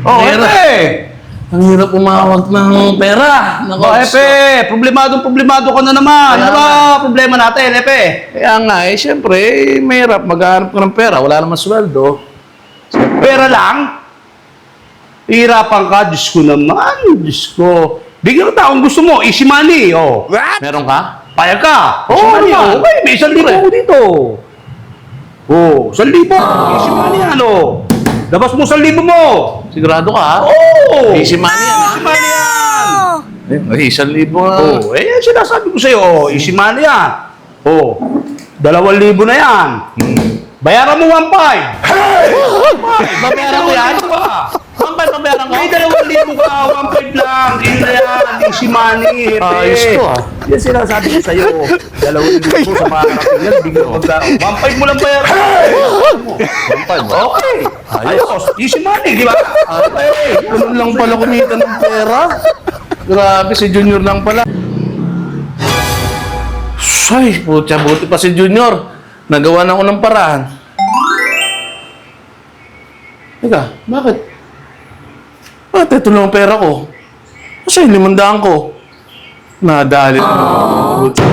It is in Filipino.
Oh, Epe! Ang hirap umawag ng pera. Nako, Oh, Epe! Problemado ka na naman. Ano ba problema natin, Epe? Kaya nga, siyempre, mahirap maghanap ka ng pera. Wala naman sweldo. Pera lang? Hirapan ka, Diyos ko naman. Diyos ko. Bigyan ka kung gusto mo, easy money. Oh. Meron ka? Payag ka. Easy Oo, money. naman. Oh. Okay, may 1,000 ako dito. Oh, 1,000. Easy money yan, oh. Labas mo 1,000 mo. Sigurado ka, ha? Oh. Easy money yan, ha? Easy money yan. Ay, 1,000 nga. Oh, sinasabi ko sa'yo, oh, easy money yan. Oh, 2,000 na yan. Bayaran mo 1,500. Babayaran ko yan? Pampay, babayaran ko? May 2,000 ka, 1,500 lang. Yun na yan, easy money. Ayos to, ah. Yan sinasabi ko sa'yo. 2,000 sa mga karating yan, bigyan mo ka. 1,500 mo lang bayaran. 1,500 ba? Okay. Ayos, easy money, di ba? Ay, ganun lang pala kumita ng pera. Grabe, si Junior lang pala. Ay, putya, buti pa si Junior. Nagawa na ako ng paraan. Teka, bakit? Bakit ito lang ang pera ko? Kasi 500 ko. Nadalit. Buti.